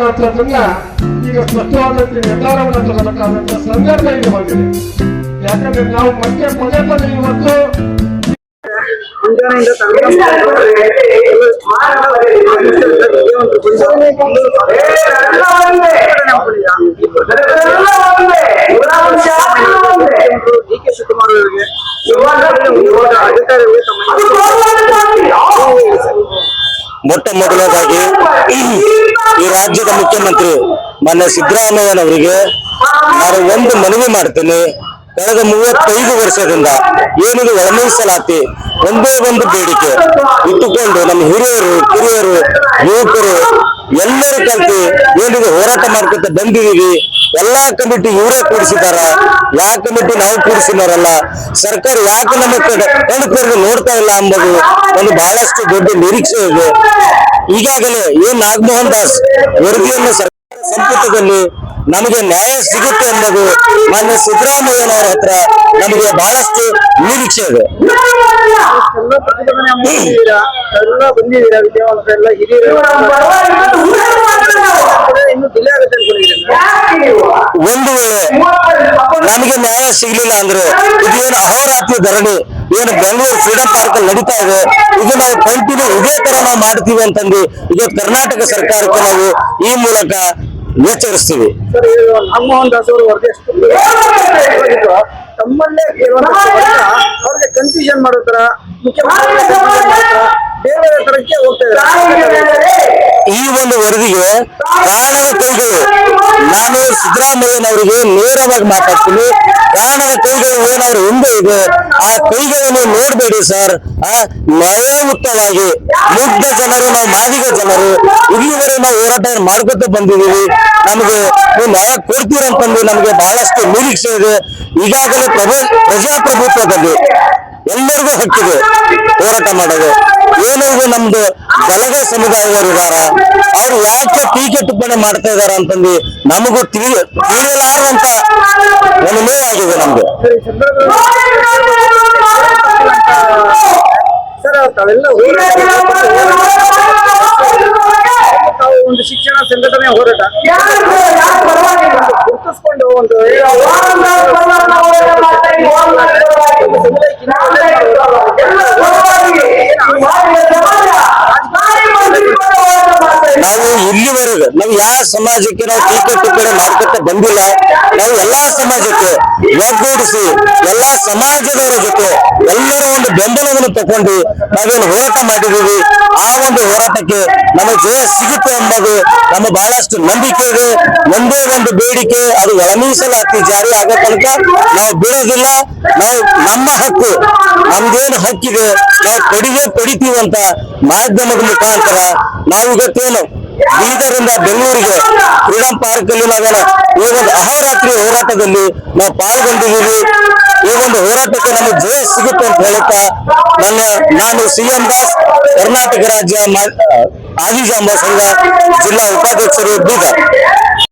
ಅನ್ನೋದನ್ನ ಈಗ ಸ್ಪಷ್ಟವಾದಂತ ನಿರ್ಧಾರವನ್ನು ತಗೋಬೇಕಾದಂತ ಸಂದರ್ಭ ಇದು ಬಂದಿದೆ. ಯಾಕಂದ್ರೆ ನಾವು ಮತ್ತೆ ಪದೇ ಪದೇ ಇವತ್ತು ಡಿ.ಕೆ. ಶಿವಕುಮಾರ್ ಅವರಿಗೆ ಮೊಟ್ಟ ಮೊದಲನೇದಾಗಿ ಈ ರಾಜ್ಯದ ಮುಖ್ಯಮಂತ್ರಿ ಮಾನ್ಯ ಸಿದ್ದರಾಮಯ್ಯನವರಿಗೆ ನಾನು ಒಂದು ಮನವಿ ಮಾಡ್ತೇನೆ. ಕಳೆದ 35 ವರ್ಷದಿಂದ ಏನಿದು ಒಳಮೀಸಲಾತಿ ಒಂದೇ ಒಂದು ಬೇಡಿಕೆ ಇಟ್ಟುಕೊಂಡು ನಮ್ಮ ಹಿರಿಯರು ಕಿರಿಯರು ಯುವಕರು ಎಲ್ಲರೂ ಕಲ್ತು ಏನಿದು ಹೋರಾಟ ಮಾಡ್ಕೊತ ಬಂದಿದೀವಿ. ಎಲ್ಲಾ ಕಮಿಟಿ ಇವರೇ ಕೂಡಿಸಿದಾರ, ಯಾವ ಕಮಿಟಿ ನಾವು ಕೂಡಿಸಿದಾರಲ್ಲ. ಸರ್ಕಾರ ಯಾಕೆ ನಮ್ಮ ಕಣ್ಣು ನೋಡ್ತಾ ಇಲ್ಲ ಎಂಬುದು ಒಂದು ಬಹಳಷ್ಟು ದೊಡ್ಡ ನಿರೀಕ್ಷೆ ಇದೆ. ಈಗಾಗಲೇ ನಾಗಮೋಹನ್ ದಾಸ್ ವರದಿಯನ್ನು ಸರ್ಕಾರ ಸಂಪುಟದಲ್ಲಿ ನಮಗೆ ನ್ಯಾಯ ಸಿಗುತ್ತೆ ಎಂಬುದು ಮಾನ್ಯ ಸಿದ್ದರಾಮಯ್ಯನವರ ಹತ್ರ ನಮಗೆ ಬಹಳಷ್ಟು ನಿರೀಕ್ಷೆ ಇದೆ. ಒಂದು ವೇಳೆ ನಮಗೆ ನ್ಯಾಯ ಸಿಗ್ಲಿಲ್ಲ ಅಂದ್ರೆ ಇದೇನು ಅಹೋರಾತ್ರಿ ಧರಣಿ ಏನು ಬೆಂಗಳೂರು ಫ್ರೀಡಂ ಪಾರ್ಕ್ ಅಲ್ಲಿ ನಡೀತಾ ಇದೆ, ಇದು ನಾವು ಕಂಟಿನ್ಯೂ ಇದೇ ತರ ನಾವು ಮಾಡ್ತೀವಿ ಅಂತಂದು ಇದು ಕರ್ನಾಟಕ ಸರ್ಕಾರಕ್ಕೆ ನಾವು ಈ ಮೂಲಕ ಎಚ್ಚರಿಸ್ತೀವಿ. ನಾಗಮೋಹನ್ ದಾಸ್ ಅವರು ವರದಿ ತಮ್ಮಲ್ಲೇ ಅವ್ರಿಗೆ ಕನ್ಫ್ಯೂಷನ್ ಮಾಡೋ ತರ ಮುಖ್ಯಮಂತ್ರಿ ಬೇರೆ ತರಕ್ಕೆ ಹೋಗ್ತಾ ಇದ್ದಾರೆ. ಈ ಒಂದು ವರದಿಗೆ ಕಾರಣದ ಕೈಗಳು, ನಾನು ಸಿದ್ದರಾಮಯ್ಯನವರಿಗೆ ನೇರವಾಗಿ ಮಾತಾಡ್ತೀನಿ. ಕಾರಣದ ಕೈಗಳು ಏನವ್ರ ಹಿಂದೆ ಇದೆ, ಆ ಕೈಗಳನ್ನು ನೋಡ್ಬೇಡಿ ಸರ್. ನ್ಯಾಯಯುತವಾಗಿ ಮುಗ್ಧ ಜನರು, ನಾವು ಮಾದಿಗ ಜನರು ಇಲ್ಲಿವರೆಗೆ ನಾವು ಹೋರಾಟ ಮಾಡ್ಕೊತ ಬಂದಿದ್ದೀವಿ. ನಮಗೆ ನೀವು ನ್ಯಾಯ ಕೊಡ್ತೀರಂತಂದು ನಮಗೆ ಬಹಳಷ್ಟು ನಿರೀಕ್ಷೆ ಇದೆ. ಈಗಾಗಲೇ ಪ್ರಜಾಪ್ರಭುತ್ವದಲ್ಲಿ ಎಲ್ಲರಿಗೂ ಹಕ್ಕಿದೆ ಹೋರಾಟ ಮಾಡೋದು. ಏನಿದೆ ನಮ್ದು ಗಲಗ ಸಮುದಾಯದವರು ಇದಾರ, ಅವ್ರು ಯಾಕೆ ಟೀಕೆ ಟಿಪ್ಪಣಿ ಮಾಡ್ತಾ ಇದಾರ ಅಂತಂದು ನಮಗೂ ತಿಳಿಯಲಾರದಂತ ಒಂದು ನೋವಾಗಿದೆ ನಮ್ಗೆ. ಸರ್ ತಾವೆಲ್ಲ ಒಂದು ಶಿಕ್ಷಣ ಸಂಘಟನೆ ಹೋರಾಟ ಗುರುತಿಸ್ಕೊಂಡು ಒಂದು ನಾವು ಇಲ್ಲಿವರೆಗೂ ನಾವು ಯಾವ ಸಮಾಜಕ್ಕೆ ನಾವು ಟೀಕೆ ಟಿಪ್ಪಣಿ ಮಾಡ್ಕೊತ ಬಂದಿಲ್ಲ. ನಾವು ಎಲ್ಲಾ ಸಮಾಜಕ್ಕೆ ಒಗ್ಗೂಡಿಸಿ ಎಲ್ಲಾ ಸಮಾಜದವರ ಜೊತೆ ಎಲ್ಲರ ಒಂದು ಬೆಂಬಲವನ್ನು ತಗೊಂಡು ನಾವೇನು ಹೋರಾಟ ಮಾಡಿದೀವಿ. ಆ ಒಂದು ಹೋರಾಟಕ್ಕೆ ನಮಗೆ ಜಯ ಸಿಗುತ್ತೆ ಎಂಬುದು ನಮ್ಮ ಬಹಳಷ್ಟು ನಂಬಿಕೆ ಇದೆ. ಒಂದೇ ಒಂದು ಬೇಡಿಕೆ, ಅದು ಒಳಮೀಸಲಾತಿ ಜಾರಿ ಆಗೋ ತನಕ ನಾವು ಬಿಡೋದಿಲ್ಲ. ನಾವು ನಮ್ಮ ಹಕ್ಕು, ನಮ್ದೇನು ಹಕ್ಕಿದೆ ನಾವು ಪಡಿತೀವಿ ಅಂತ ಮಾಧ್ಯಮದ ಮುಖಾಂತರ ನಾವು ಇವತ್ತೇನು ಬೀದರಿಂದ ಬೆಂಗಳೂರಿಗೆ ಫ್ರೀಡಂ ಪಾರ್ಕ್ ಅಲ್ಲಿ ನಾವೇನು ಈ ಒಂದು ಅಹೋರಾತ್ರಿ ಹೋರಾಟದಲ್ಲಿ ನಾವು ಪಾಲ್ಗೊಂಡಿದ್ದೀವಿ. ಈ ಒಂದು ಹೋರಾಟಕ್ಕೆ ನಮಗೆ ಜಯ ಸಿಗುತ್ತೆ ಅಂತ ಹೇಳುತ್ತಾ ನಾನು CM ದಾಸ್, ಕರ್ನಾಟಕ ರಾಜ್ಯ ಆದಿಜಾಂಬ ಸಂಘ ಜಿಲ್ಲಾ ಉಪಾಧ್ಯಕ್ಷರು, ಬೀದರ್.